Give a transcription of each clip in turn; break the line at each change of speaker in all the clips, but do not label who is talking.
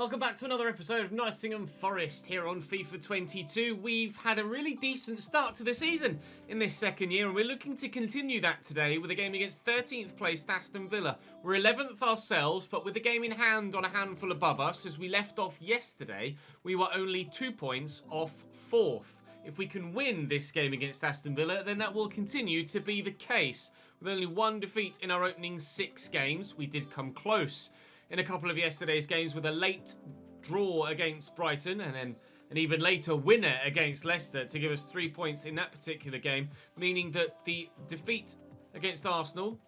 Welcome back to another episode of Nottingham Forest here on FIFA 22. We've had a really decent start to the season in this second year, and we're looking to continue that today with a game against 13th placed Aston Villa. We're 11th ourselves, but with the game in hand on a handful above us. As we left off yesterday, we were only 2 points off 4th. If we can win this game against Aston Villa, then that will continue to be the case. With only one defeat in our opening 6 games, we did come close in a couple of yesterday's games with a late draw against Brighton and then an even later winner against Leicester to give us 3 points in that particular game, meaning that the defeat against Arsenal,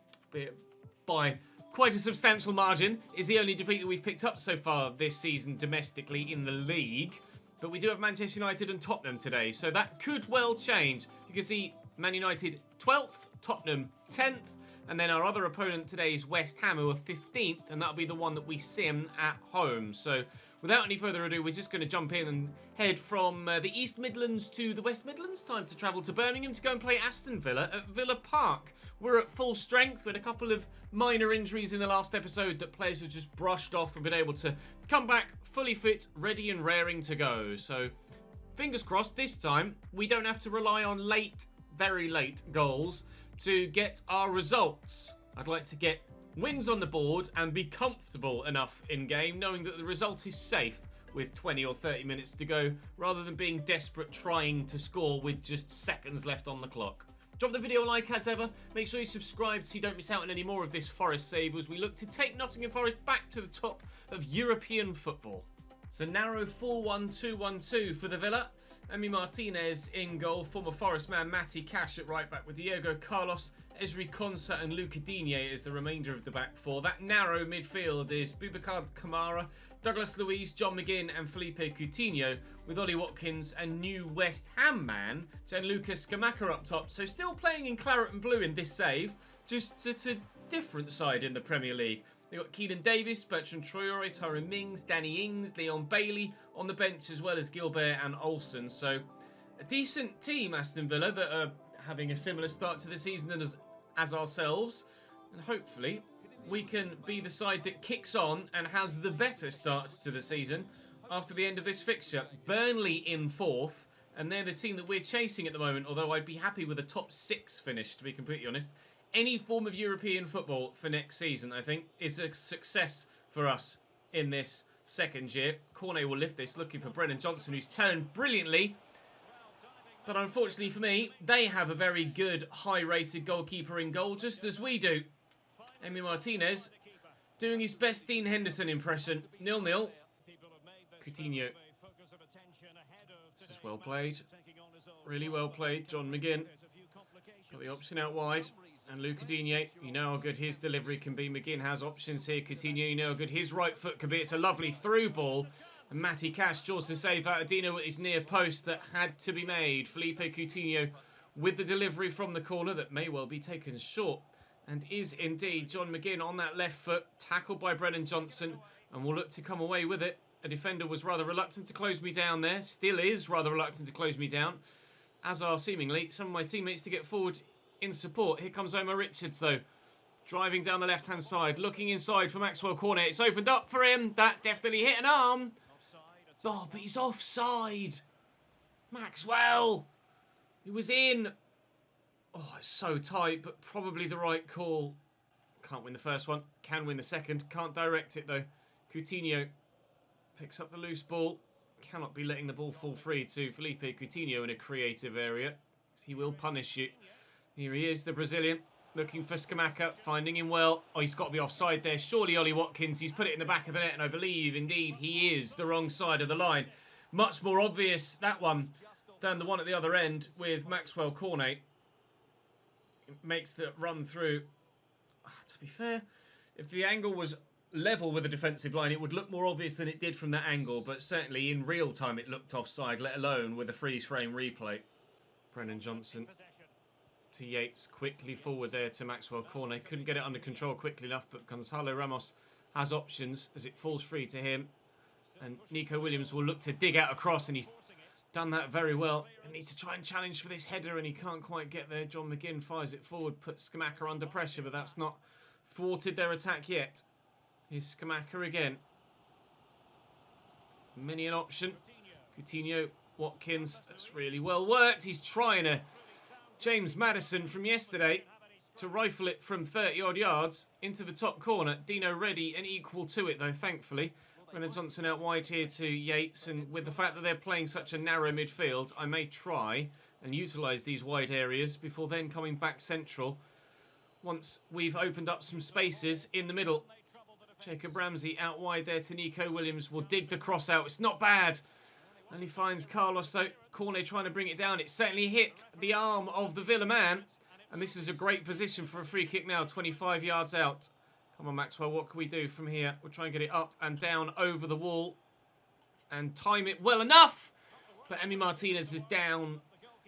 by quite a substantial margin, is the only defeat that we've picked up so far this season domestically in the league. But we do have Manchester United and Tottenham today, so that could well change. You can see Man United 12th, Tottenham 10th, and then our other opponent today is West Ham, who are 15th, and that'll be the one that we sim at home. So without any further ado, we're just going to jump in and head from the East Midlands to the West Midlands. Time to travel to Birmingham to go and play Aston Villa at Villa Park. We're at full strength. We had a couple of minor injuries in the last episode that players were just brushed off and been able to come back fully fit, ready and raring to go. So fingers crossed this time we don't have to rely on very late goals to get our results. I'd like to get wins on the board and be comfortable enough in game, knowing that the result is safe with 20 or 30 minutes to go, rather than being desperate trying to score with just seconds left on the clock. Drop the video a like as ever. Make sure you subscribe so you don't miss out on any more of this Forest save as we look to take Nottingham Forest back to the top of European football. It's a narrow 4-1-2-1-2 for the Villa. Emi Martinez in goal, former Forest man Matty Cash at right back with Diego Carlos, Ezri Konsa and Luca Digne as the remainder of the back four. That narrow midfield is Boubacar Kamara, Douglas Luiz, John McGinn and Felipe Coutinho, with Ollie Watkins and new West Ham man Gianluca Scamacca up top. So still playing in claret and blue in this save, just it's a different side in the Premier League. They've got Keenan Davis, Bertrand Traore, Tyrone Mings, Danny Ings, Leon Bailey on the bench, as well as Gilbert and Olsen. So a decent team, Aston Villa, that are having a similar start to the season as ourselves. And hopefully we can be the side that kicks on and has the better start to the season after the end of this fixture. Burnley in 4th, and they're the team that we're chasing at the moment, although I'd be happy with a top 6 finish, to be completely honest. Any form of European football for next season, I think, is a success for us in this second year. Cornet will lift this, looking for Brennan Johnson, who's turned brilliantly. But unfortunately for me, they have a very good, high-rated goalkeeper in goal, just as we do. Emi Martinez doing his best Dean Henderson impression. 0-0. Coutinho. This is well played. Really well played. John McGinn. Got the option out wide. And Luca Digne, you know how good his delivery can be. McGinn has options here. Coutinho, you know how good his right foot can be. It's a lovely through ball. And Matty Cash draws the save out of Dino at his near post that had to be made. Felipe Coutinho with the delivery from the corner that may well be taken short. And is indeed John McGinn on that left foot. Tackled by Brennan Johnson. And will look to come away with it. A defender was rather reluctant to close me down there. Still is rather reluctant to close me down. As are seemingly some of my teammates to get forward in support. Here comes Omar Richards though, driving down the left hand side, looking inside for Maxwell Cornet. It's opened up for him. That definitely hit an arm. Oh, but he's offside. Maxwell, he was in. Oh, it's so tight, but probably the right call. Can't win the first one, can win the second. Can't direct it though. Coutinho picks up the loose ball. Cannot be letting the ball fall free to Felipe Coutinho in a creative area. He will punish you. Here he is, the Brazilian, looking for Scamacca, finding him well. Oh, he's got to be offside there. Surely Ollie Watkins, he's put it in the back of the net, and I believe, indeed, he is the wrong side of the line. Much more obvious, that one, than the one at the other end with Maxwell Cornet. It makes the run through. To be fair, if the angle was level with the defensive line, it would look more obvious than it did from that angle, but certainly in real time it looked offside, let alone with a freeze frame replay. Brennan Johnson to Yates, quickly forward there to Maxwell Cornet. Couldn't get it under control quickly enough, but Gonzalo Ramos has options as it falls free to him. And Nico Williams will look to dig out a cross, and he's done that very well. He needs to try and challenge for this header, and he can't quite get there. John McGinn fires it forward, puts Scamacca under pressure, but that's not thwarted their attack yet. Here's Scamacca again. Many an option. Coutinho, Watkins, that's really well worked. He's trying a James Maddison from yesterday to rifle it from 30-odd yards into the top corner. Dino ready and equal to it, though, thankfully. Brennan Johnson out wide here to Yates, and with the fact that they're playing such a narrow midfield, I may try and utilise these wide areas before then coming back central once we've opened up some spaces in the middle. Jacob Ramsey out wide there to Nico Williams. Will dig the cross out. It's not bad. And he finds Carlos, so Cornet trying to bring it down. It certainly hit the arm of the Villa man. And this is a great position for a free kick now, 25 yards out. Come on, Maxwell, what can we do from here? We'll try and get it up and down over the wall and time it well enough. But Emi Martinez is down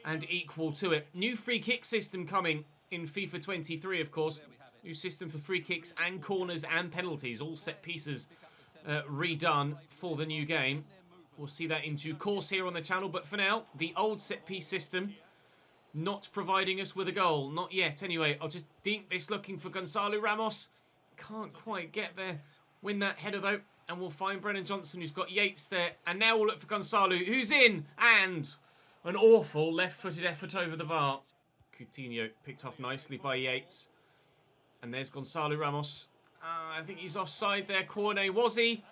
and equal to it. New free kick system coming in FIFA 23, of course. New system for free kicks and corners and penalties. All set pieces redone for the new game. We'll see that in due course here on the channel. But for now, the old set piece system not providing us with a goal. Not yet, anyway. I'll just dink this looking for Gonzalo Ramos. Can't quite get there. Win that header, though. And we'll find Brennan Johnson, who's got Yates there. And now we'll look for Gonzalo, who's in. And an awful left-footed effort over the bar. Coutinho picked off nicely by Yates. And there's Gonzalo Ramos. I think he's offside there. Cornet, was he?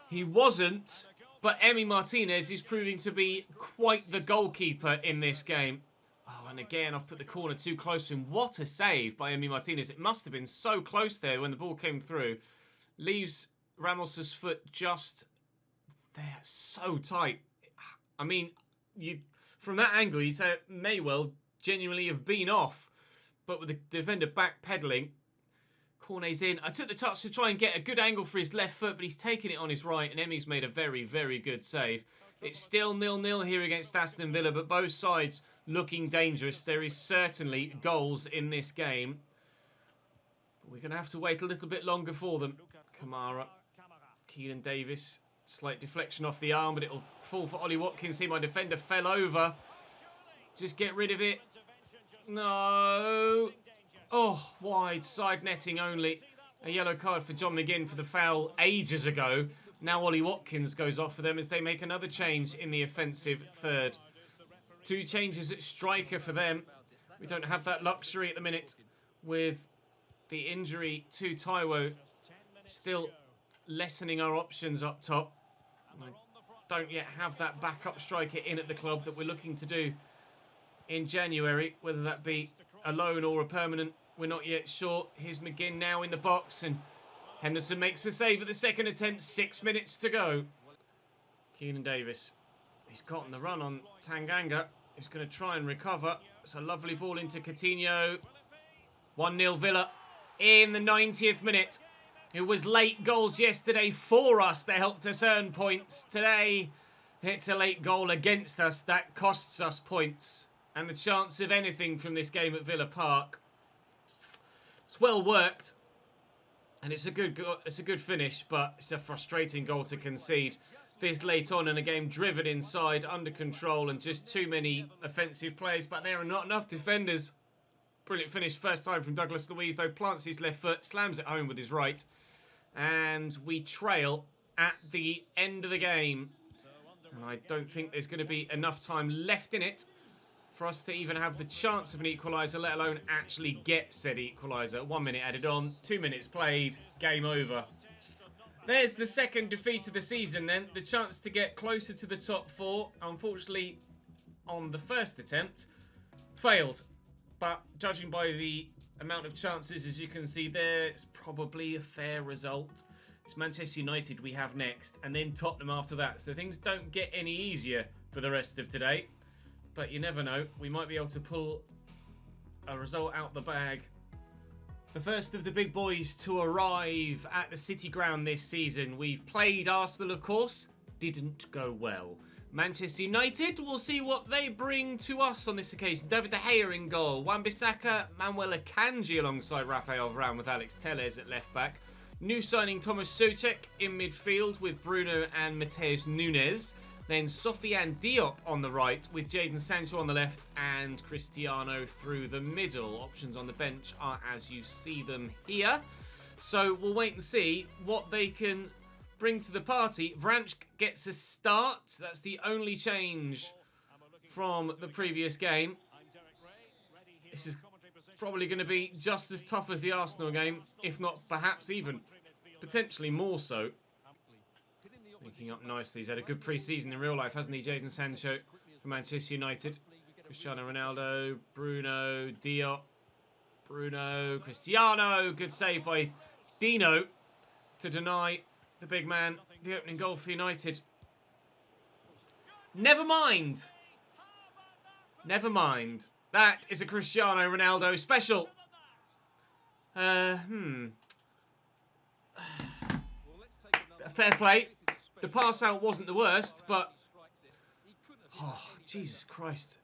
He wasn't. But Emi Martinez is proving to be quite the goalkeeper in this game. Oh, and again, I've put the corner too close to him. What a save by Emi Martinez. It must have been so close there when the ball came through. Leaves Ramos's foot just there. So tight. I mean, from that angle, you say it may well genuinely have been off. But with the defender backpedaling, Cornet's in. I took the touch to try and get a good angle for his left foot, but he's taken it on his right, and Emi's made a very, very good save. It's still 0-0 here against Aston Villa, but both sides looking dangerous. There is certainly goals in this game. We're going to have to wait a little bit longer for them. Kamara, Keelan Davis, slight deflection off the arm, but it'll fall for Ollie Watkins here. My defender fell over. Just get rid of it. No. Oh, wide side netting only. A yellow card for John McGinn for the foul ages ago. Now Ollie Watkins goes off for them as they make another change in the offensive third. 2 changes at striker for them. We don't have that luxury at the minute with the injury to Taiwo. Still lessening our options up top. And I don't yet have that backup striker in at the club that we're looking to do in January, whether that be a loan or a permanent. We're not yet sure. Here's McGinn now in the box, and Henderson makes the save at the second attempt. 6 minutes to go. Keelan Davis. He's gotten the run on Tanganga. He's going to try and recover. It's a lovely ball into Coutinho. 1-0 Villa in the 90th minute. It was late goals yesterday for us that helped us earn points. Today, it's a late goal against us that costs us points. And the chance of anything from this game at Villa Park. It's well worked, and it's a good finish, but it's a frustrating goal to concede this late on in a game driven inside, under control, and just too many offensive players. But there are not enough defenders. Brilliant finish first time from Douglas Luiz, though. Plants his left foot, slams it home with his right, and we trail at the end of the game. And I don't think there's going to be enough time left in it for us to even have the chance of an equaliser, let alone actually get said equaliser. 1 minute added on, 2 minutes played, game over. There's the second defeat of the season then. The chance to get closer to the top 4, unfortunately, on the first attempt, failed. But judging by the amount of chances, as you can see there, it's probably a fair result. It's Manchester United we have next, and then Tottenham after that. So things don't get any easier for the rest of today. But you never know. We might be able to pull a result out the bag. The first of the big boys to arrive at the City Ground this season. We've played Arsenal, of course. Didn't go well. Manchester United, we'll see what they bring to us on this occasion. David De Gea in goal. Wan-Bissaka, Manuel Akanji alongside Rafael Varane with Alex Telles at left back. New signing Thomas Soucek in midfield with Bruno and Mateus Nunes. Then Sofiane Diop on the right with Jadon Sancho on the left and Cristiano through the middle. Options on the bench are as you see them here. So we'll wait and see what they can bring to the party. Vranch gets a start. That's the only change from the previous game. This is probably going to be just as tough as the Arsenal game, if not perhaps even potentially more so. Linking up nicely. He's had a good pre-season in real life, hasn't he, Jadon Sancho for Manchester United. Cristiano Ronaldo, Bruno, Diop, Bruno, Cristiano. Good save by Dino to deny the big man the opening goal for United. Never mind. Never mind. That is a Cristiano Ronaldo special. Fair play. The pass out wasn't the worst, but... Oh, Jesus Christ.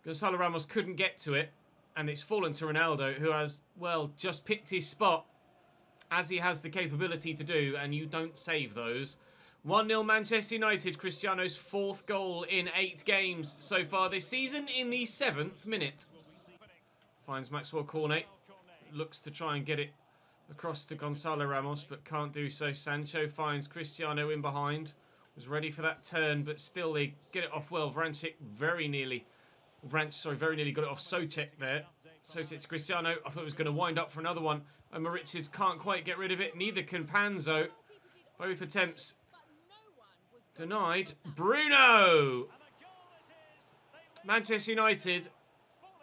Gonzalo Ramos couldn't get to it, and it's fallen to Ronaldo, who has, well, just picked his spot, as he has the capability to do, and you don't save those. 1-0 Manchester United, Cristiano's 4th goal in 8 games so far this season in the 7th minute. Finds Maxwell Cornet, looks to try and get it across to Gonzalo Ramos, but can't do so. Sancho finds Cristiano in behind, was ready for that turn, but still they get it off well. Vranch very nearly got it off Souček there. Souček to Cristiano, I thought it was going to wind up for another one. Omar Richards can't quite get rid of it, neither can Panzo. Both attempts denied. Bruno! Manchester United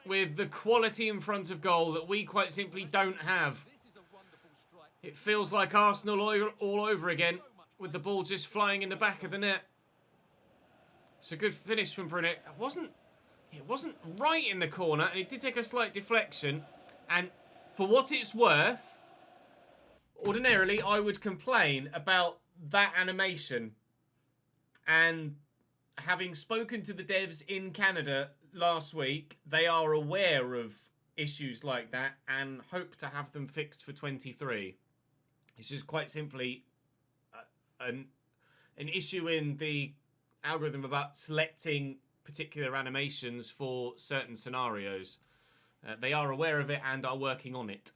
with the quality in front of goal that we quite simply don't have. It feels like Arsenal all over again, with the ball just flying in the back of the net. It's a good finish from Bruno. It wasn't right in the corner, and it did take a slight deflection. And for what it's worth, ordinarily I would complain about that animation. And having spoken to the devs in Canada last week, they are aware of issues like that and hope to have them fixed for 23. It's just quite simply an issue in the algorithm about selecting particular animations for certain scenarios. They are aware of it and are working on it.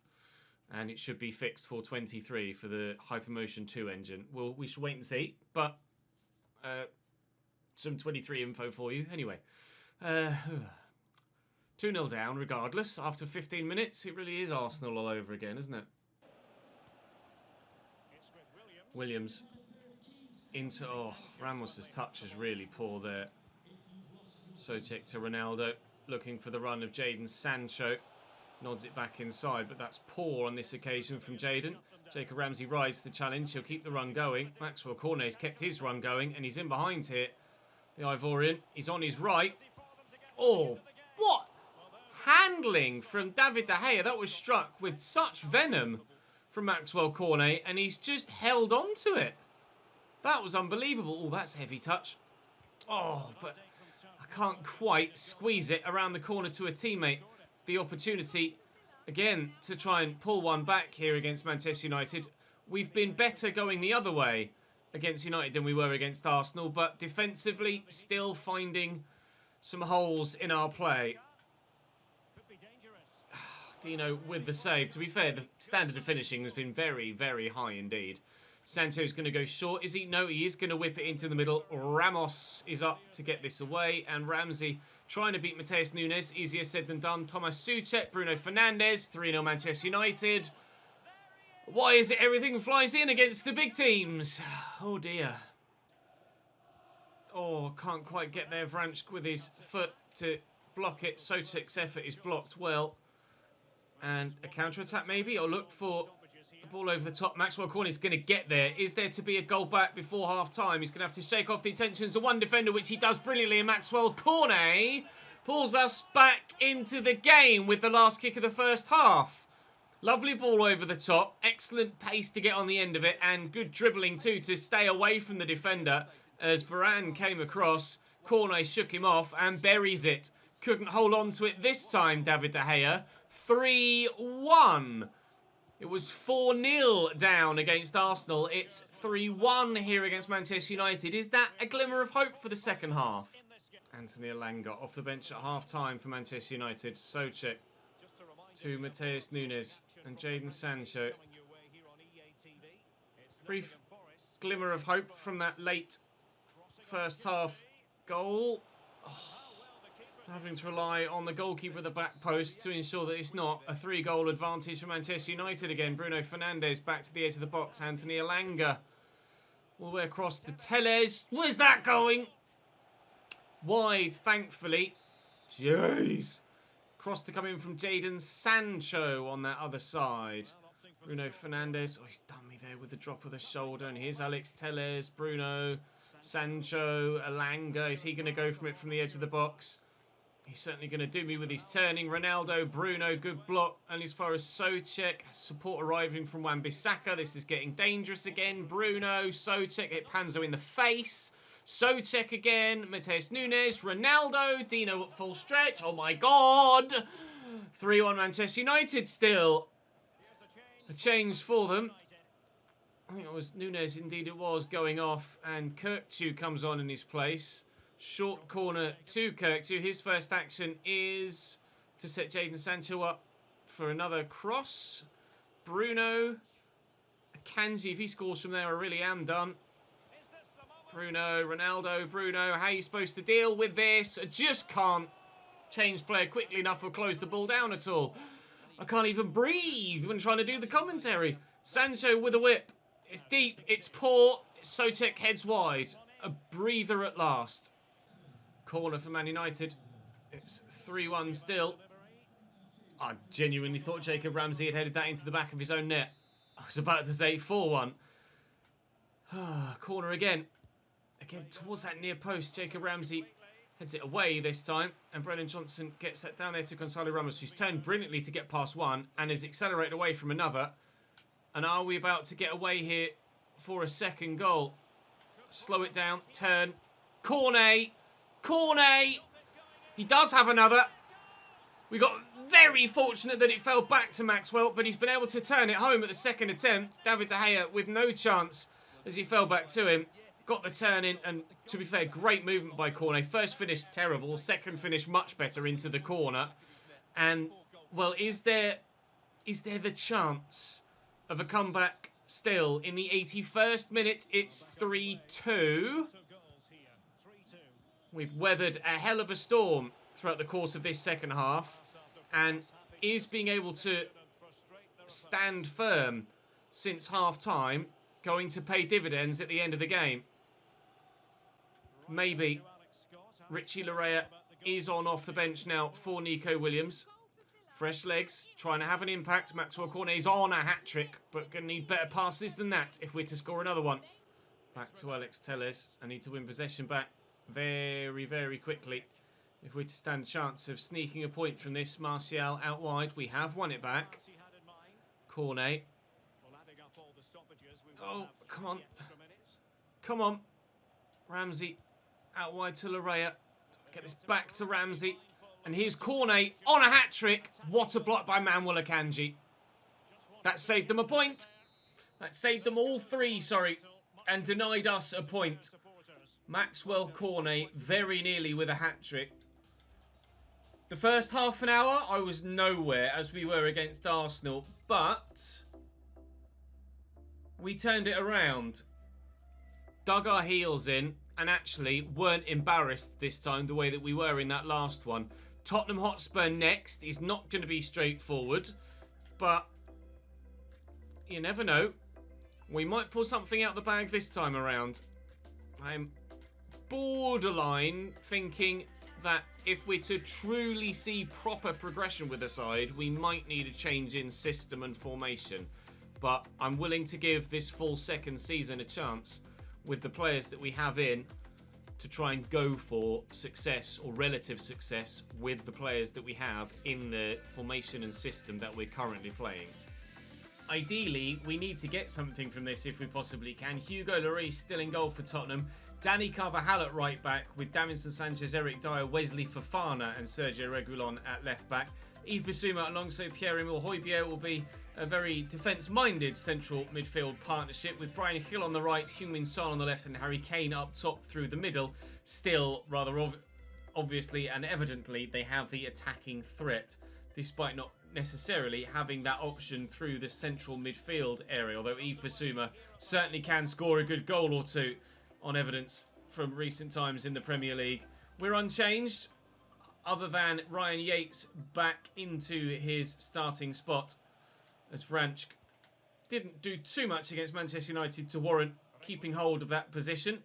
And it should be fixed for 23 for the Hypermotion 2 engine. Well, we should wait and see. But some 23 info for you. Anyway. 2-0 down regardless. After 15 minutes, it really is Arsenal all over again, isn't it? Williams into... Oh, Ramos's touch is really poor there. Souček to Ronaldo. Looking for the run of Jadon Sancho. Nods it back inside, but that's poor on this occasion from Jadon. Jacob Ramsey rides to the challenge. He'll keep the run going. Maxwell Cornet's kept his run going, and he's in behind here. The Ivorian. He's on his right. Oh, what handling from David De Gea. That was struck with such venom from Maxwell Cornet, and he's just held on to it. That was unbelievable. Oh, that's a heavy touch. Oh, but I can't quite squeeze it around the corner to a teammate. The opportunity, again, to try and pull one back here against Manchester United. We've been better going the other way against United than we were against Arsenal, but defensively still finding some holes in our play. Dino with the save. To be fair, the standard of finishing has been very, very high indeed. Sancho's going to go short. Is he? No, he is going to whip it into the middle. Ramos is up to get this away. And Ramsey trying to beat Matheus Nunes. Easier said than done. Thomas Souček, Bruno Fernandes. 3-0 Manchester United. Why is it everything flies in against the big teams? Oh, dear. Oh, can't quite get there. Vranch with his foot to block it. Souček's effort is blocked well. And a counter-attack maybe, or look for the ball over the top. Maxwell Cornet's going to get there. Is there to be a goal back before half-time? He's going to have to shake off the attentions of one defender, which he does brilliantly. And Maxwell Cornet pulls us back into the game with the last kick of the first half. Lovely ball over the top. Excellent pace to get on the end of it. And good dribbling too to stay away from the defender. As Varane came across, Cornet shook him off and buries it. Couldn't hold on to it this time, David De Gea. 3-1. It was 4-0 down against Arsenal. It's 3-1 here against Manchester United. Is that a glimmer of hope for the second half? Anthony Elanga off the bench at half-time for Manchester United. Souček to Matheus Nunes and Jadon Sancho. Brief glimmer of hope from that late first half goal. Having to rely on the goalkeeper at the back post to ensure that it's not a 3-goal advantage for Manchester United again. Bruno Fernandes back to the edge of the box. Anthony Elanga all the way across to Telles. Where's that going? Wide, thankfully. Jeez. Cross to come in from Jadon Sancho on that other side. Bruno Fernandes. Oh, he's done me there with the drop of the shoulder. And here's Alex Telles. Bruno, Sancho, Elanga. Is he going to go from it from the edge of the box? He's certainly going to do me with his turning. Ronaldo, Bruno, good block. And as far as Souček, support arriving from Wan-Bissaka. This is getting dangerous again. Bruno, Souček, hit Panzo in the face. Souček again. Mateus Nunes, Ronaldo, Dino at full stretch. Oh my God. 3-1 Manchester United still. A change for them. I think it was Nunes, indeed it was, going off. And Kirkçu comes on in his place. Short corner to Kirkçu. His first action is to set Jadon Sancho up for another cross. Bruno. Akanji, if he scores from there, I really am done. Bruno, Ronaldo, Bruno. How are you supposed to deal with this? I just can't change player quickly enough or close the ball down at all. I can't even breathe when trying to do the commentary. Sancho with a whip. It's deep. It's poor. Souček heads wide. A breather at last. Corner for Man United. It's 3-1 still. I genuinely thought Jacob Ramsey had headed that into the back of his own net. I was about to say 4-1. Corner again. Again towards that near post. Jacob Ramsey heads it away this time. And Brennan Johnson gets that down there to Gonzalo Ramos, who's turned brilliantly to get past one and is accelerated away from another. And are we about to get away here for a second goal? Slow it down. Turn. Cornet. Cornet. He does have another. We got very fortunate that it fell back to Maxwell, but he's been able to turn it home at the second attempt. David De Gea with no chance as he fell back to him. Got the turn in, and to be fair, great movement by Cornet. First finish, terrible. Second finish, much better into the corner. And, well, is there the chance of a comeback still? In the 81st minute, it's 3-2. We've weathered a hell of a storm throughout the course of this second half, and is being able to stand firm since half-time going to pay dividends at the end of the game? Maybe. Richie Larea is on off the bench now for Nico Williams. Fresh legs, trying to have an impact. Maxwell Cornet is on a hat-trick, but going to need better passes than that if we're to score another one. Back to Alex Telles. I need to win possession back very, very quickly if we're to stand a chance of sneaking a point from this. Martial out wide. We have won it back. Cornet. Oh, come on. Come on. Ramsey out wide to Larea. Get this back to Ramsey. And here's Cornet on a hat-trick. What a block by Manuel Akanji. That saved them a point. That saved them all three, sorry. And denied us a point. Maxwell Cornet very nearly with a hat-trick. The first half an hour, I was nowhere as we were against Arsenal. But we turned it around. Dug our heels in. And actually weren't embarrassed this time the way that we were in that last one. Tottenham Hotspur next is not going to be straightforward. But you never know. We might pull something out the bag this time around. I'm borderline thinking that if we're to truly see proper progression with the side, we might need a change in system and formation. But I'm willing to give this full second season a chance with the players that we have in to try and go for success or relative success with the players that we have in the formation and system that we're currently playing. Ideally, we need to get something from this if we possibly can. Hugo Lloris still in goal for Tottenham. Danny Carvajal at right back with Davinson Sanchez, Eric Dyer, Wesley Fofana and Sergio Reguilon at left back. Yves Bissouma alongside Pierre-Emile Højbjerg will be a very defence-minded central midfield partnership with Brian Hill on the right, Heung-min Son on the left and Harry Kane up top through the middle. Still, rather obviously and evidently, they have the attacking threat, despite not necessarily having that option through the central midfield area, although Yves Bissouma certainly can score a good goal or two on evidence from recent times in the Premier League. We're unchanged, other than Ryan Yates back into his starting spot, as Franch didn't do too much against Manchester United to warrant keeping hold of that position.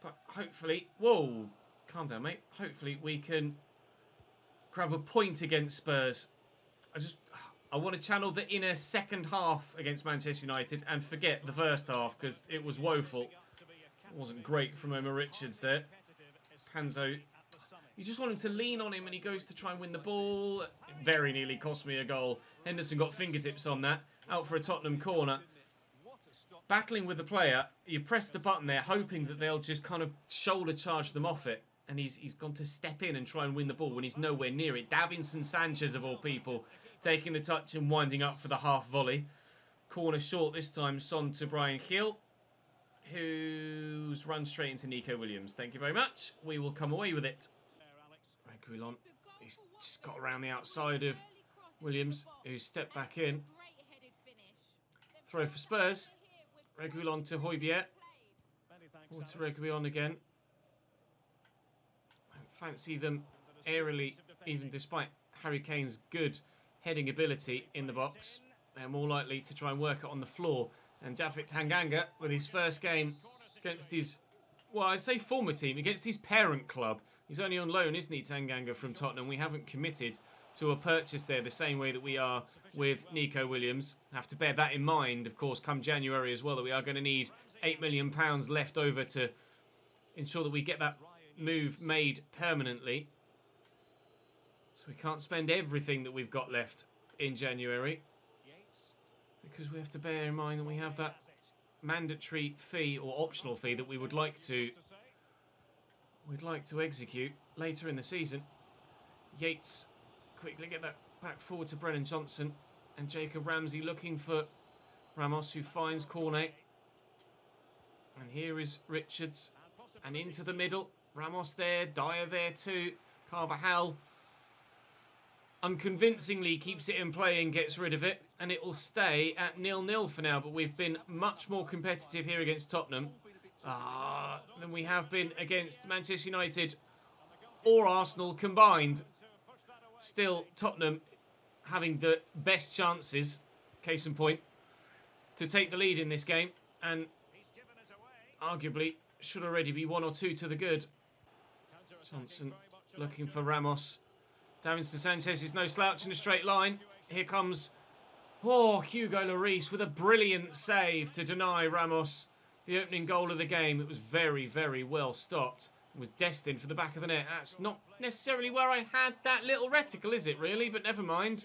But hopefully, whoa, calm down, mate. Hopefully we can grab a point against Spurs. I want to channel the inner second half against Manchester United and forget the first half, because it was woeful. It wasn't great from Omar Richards there. Panzo, you just want him to lean on him and he goes to try and win the ball. It very nearly cost me a goal. Henderson got fingertips on that. Out for a Tottenham corner. Battling with the player, you press the button there, hoping that they'll just kind of shoulder charge them off it. And he's gone to step in and try and win the ball when he's nowhere near it. Davinson Sanchez, of all people, taking the touch and winding up for the half volley. Corner short this time, Son to Brian Hill, who's run straight into Nico Williams. Thank you very much. We will come away with it. Reguilon, he's just got around the outside of Williams, who's stepped back in. Throw for Spurs. Reguilon to Højbjerg. Or to Reguilon again. I don't fancy them aerially, even despite Harry Kane's good heading ability in the box. They're more likely to try and work it on the floor. And Japhet Tanganga, with his first game against his, well, I say former team, against his parent club. He's only on loan, isn't he, Tanganga, from Tottenham? We haven't committed to a purchase there the same way that we are with Nico Williams. Have to bear that in mind, of course, come January as well, that we are going to need £8 million left over to ensure that we get that move made permanently. So we can't spend everything that we've got left in January, because we have to bear in mind that we have that mandatory fee or optional fee that we'd like to execute later in the season. Yates quickly get that back forward to Brennan Johnson, and Jacob Ramsey looking for Ramos, who finds Cornet. And here is Richards, and into the middle. Ramos there, Dyer there too. Carvajal unconvincingly keeps it in play and gets rid of it, and it will stay at 0-0 for now. But we've been much more competitive here against Tottenham than we have been against Manchester United or Arsenal combined. Still, Tottenham having the best chances, case in point, to take the lead in this game, and arguably should already be 1 or 2 to the good. Johnson looking for Ramos. Davinson Sanchez is no slouch in a straight line. Here comes Hugo Lloris with a brilliant save to deny Ramos the opening goal of the game. It was very, very well stopped. It was destined for the back of the net. That's not necessarily where I had that little reticle, is it really? But never mind.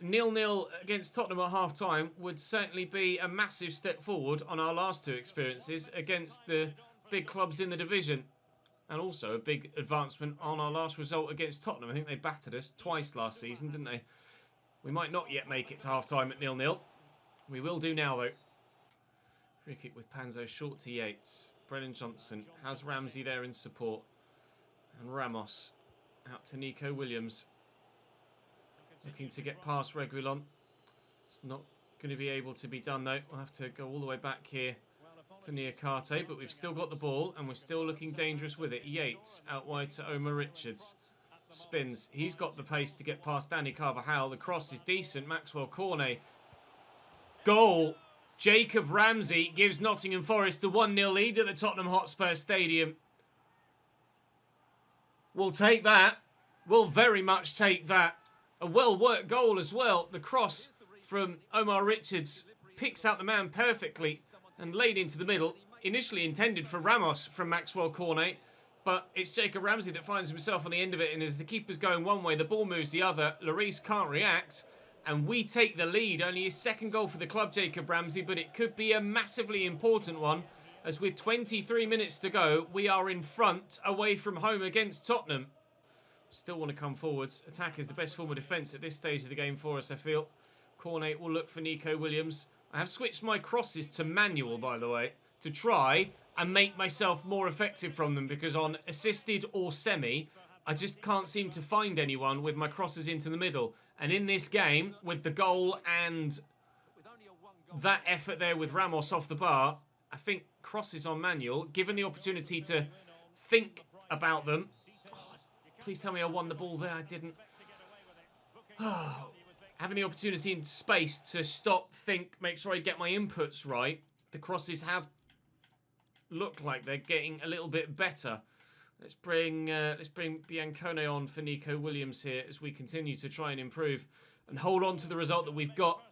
0-0 against Tottenham at half-time would certainly be a massive step forward on our last 2 experiences against the big clubs in the division. And also a big advancement on our last result against Tottenham. I think they battered us twice last season, didn't they? We might not yet make it to half-time at 0-0. We will do now, though. Free kick with Panzo short to Yates. Brennan Johnson has Ramsey there in support. And Ramos out to Nico Williams. Looking to get past Reguilon. It's not going to be able to be done, though. We'll have to go all the way back here to Niakate, but we've still got the ball and we're still looking dangerous with it. Yates out wide to Omar Richards. Spins. He's got the pace to get past Danny Carvajal. The cross is decent. Maxwell Cornet. Goal. Jacob Ramsey gives Nottingham Forest the 1-0 lead at the Tottenham Hotspur Stadium. We'll take that. We'll very much take that. A well-worked goal as well. The cross from Omar Richards picks out the man perfectly and laid into the middle. Initially intended for Ramos from Maxwell Cornet, but it's Jacob Ramsey that finds himself on the end of it, and as the keeper's going one way, the ball moves the other. Lloris can't react, and we take the lead. Only his 2nd goal for the club, Jacob Ramsey, but it could be a massively important one, as with 23 minutes to go, we are in front away from home against Tottenham. Still want to come forwards. Attack is the best form of defence at this stage of the game for us, I feel. Cornet will look for Nico Williams. I have switched my crosses to manual, by the way, to try and make myself more effective from them, because on assisted or semi, I just can't seem to find anyone with my crosses into the middle. And in this game, with the goal and that effort there with Ramos off the bar, I think crosses on manual, given the opportunity to think about them. Oh, please tell me I won the ball there. I didn't. Oh, having the opportunity in space to stop, think, make sure I get my inputs right. The crosses have looked like they're getting a little bit better. Let's bring Biancone on for Nico Williams here as we continue to try and improve and hold on to the result that we've got.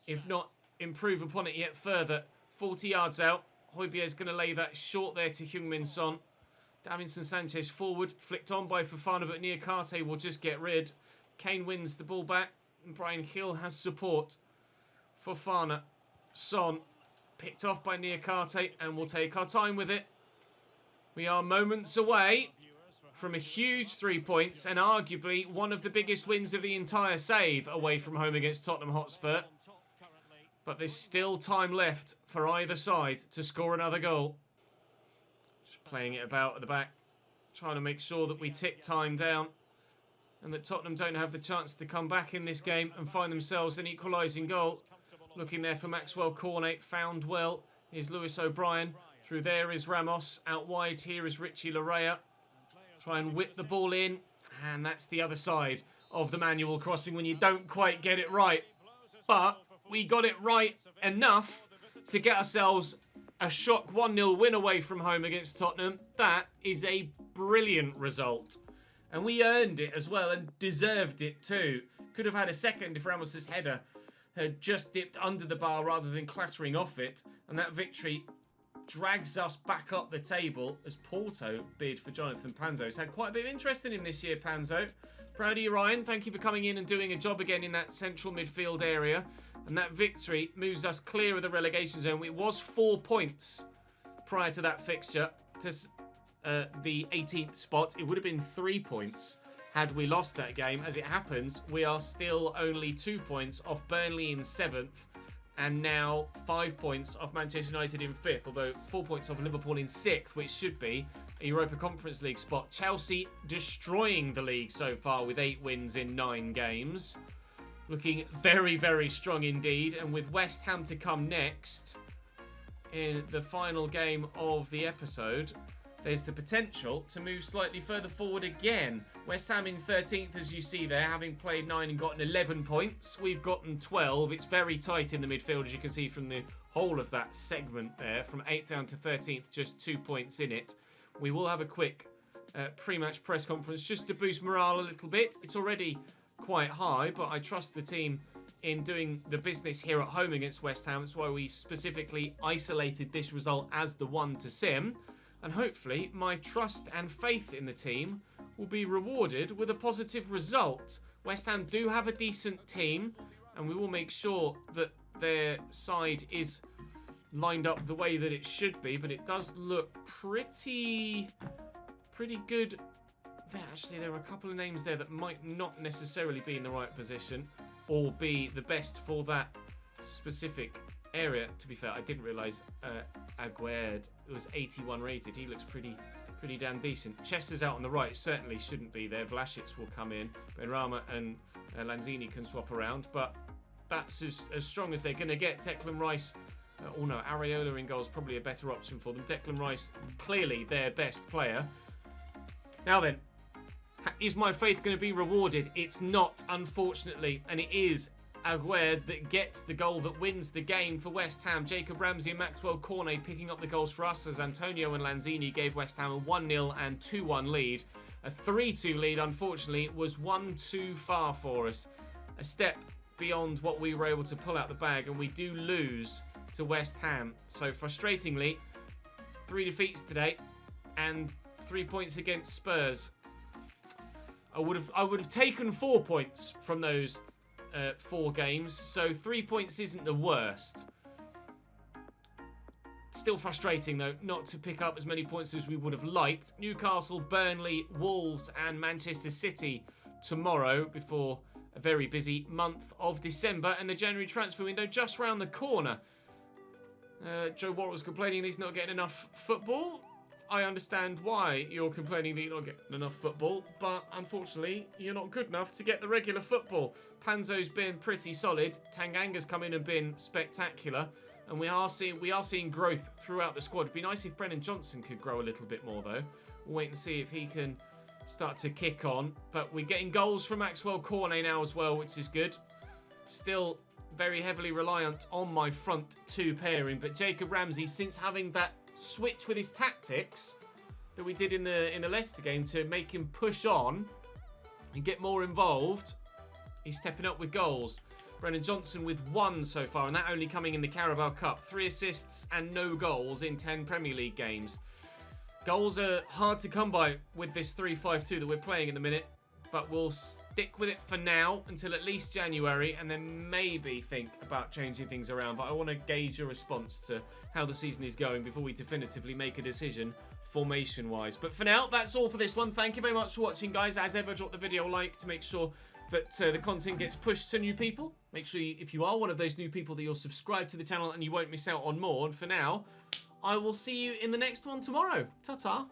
If not, improve upon it yet further. 40 yards out. Højbjerg's going to lay that short there to Heung-min Son. Davinson Sanchez forward. Flicked on by Fofana, but Niakate will just get rid. Kane wins the ball back. And Brian Hill has support. Fofana. Son. Picked off by Niakate, and we'll take our time with it. We are moments away from a huge 3 points and arguably one of the biggest wins of the entire save away from home against Tottenham Hotspur. But there's still time left for either side to score another goal. Just playing it about at the back, trying to make sure that we tick time down and that Tottenham don't have the chance to come back in this game and find themselves an equalising goal. Looking there for Maxwell Cornet, found well is Lewis O'Brien. Through there is Ramos. Out wide here is Richie Larea. Try and whip the ball in. And that's the other side of the manual crossing when you don't quite get it right. But we got it right enough to get ourselves a shock 1-0 win away from home against Tottenham. That is a brilliant result. And we earned it as well and deserved it too. Could have had a second if Ramos's header had just dipped under the bar rather than clattering off it. And that victory drags us back up the table as Porto bid for Jonathan Panzo. He's had quite a bit of interest in him this year, Panzo. Proud of you, Ryan. Thank you for coming in and doing a job again in that central midfield area. And that victory moves us clear of the relegation zone. It was 4 points prior to that fixture to the 18th spot. It would have been 3 points had we lost that game. As it happens, we are still only 2 points off Burnley in 7th. And now 5 points off Manchester United in 5th, although 4 points off Liverpool in 6th, which should be a Europa Conference League spot. Chelsea destroying the league so far with 8 wins in 9 games. Looking very, very strong indeed. And with West Ham to come next in the final game of the episode, there's the potential to move slightly further forward again. West Ham in 13th, as you see there, having played 9 and gotten 11 points. We've gotten 12. It's very tight in the midfield, as you can see from the whole of that segment there. From 8th down to 13th, just 2 points in it. We will have a quick pre-match press conference just to boost morale a little bit. It's already quite high, but I trust the team in doing the business here at home against West Ham. That's why we specifically isolated this result as the one to sim. And hopefully my trust and faith in the team will be rewarded with a positive result. West Ham do have a decent team, and we will make sure that their side is lined up the way that it should be, but it does look pretty good. Actually, there are a couple of names there that might not necessarily be in the right position or be the best for that specific area. To be fair, I didn't realise Aguerd was 81 rated. He looks pretty damn decent. Chester's out on the right, certainly shouldn't be there. Vlasic will come in. Benrahma and Lanzini can swap around, but that's as strong as they're going to get. Declan Rice, oh no, Areola in goal is probably a better option for them. Declan Rice, clearly their best player. Now then, is my faith going to be rewarded? It's not, unfortunately, and it is Aguerd that gets the goal that wins the game for West Ham. Jacob Ramsey and Maxwell Cornet picking up the goals for us as Antonio and Lanzini gave West Ham a 1-0 and 2-1 lead. A 3-2 lead, unfortunately, was one too far for us. A step beyond what we were able to pull out the bag, and we do lose to West Ham. So frustratingly, 3 defeats today and 3 points against Spurs. I would have taken 4 points from those 4 games, so 3 points isn't the worst. Still frustrating though not to pick up as many points as we would have liked. Newcastle, Burnley, Wolves and Manchester City tomorrow before a very busy month of December and the January transfer window just round the corner. Joe Watt was complaining that he's not getting enough football. I understand why you're complaining that you're not getting enough football, but unfortunately, you're not good enough to get the regular football. Panzo's been pretty solid. Tanganga's come in and been spectacular. And we are seeing growth throughout the squad. It'd be nice if Brennan Johnson could grow a little bit more, though. We'll wait and see if he can start to kick on. But we're getting goals from Maxwell Cornet now as well, which is good. Still very heavily reliant on my front two pairing. But Jacob Ramsey, since having that switch with his tactics that we did in the Leicester game to make him push on and get more involved, he's stepping up with goals. Brennan Johnson with 1 so far, and that only coming in the Carabao Cup. 3 assists and no goals in 10 Premier League games. Goals are hard to come by with this 3-5-2 that we're playing in the minute, but we'll stick with it for now until at least January, and then maybe think about changing things around. But I want to gauge your response to how the season is going before we definitively make a decision formation-wise. But for now, that's all for this one. Thank you very much for watching, guys. As ever, drop the video a like to make sure that the content gets pushed to new people. Make sure if you are one of those new people that you're subscribed to the channel and you won't miss out on more. And for now, I will see you in the next one tomorrow. Ta-ta.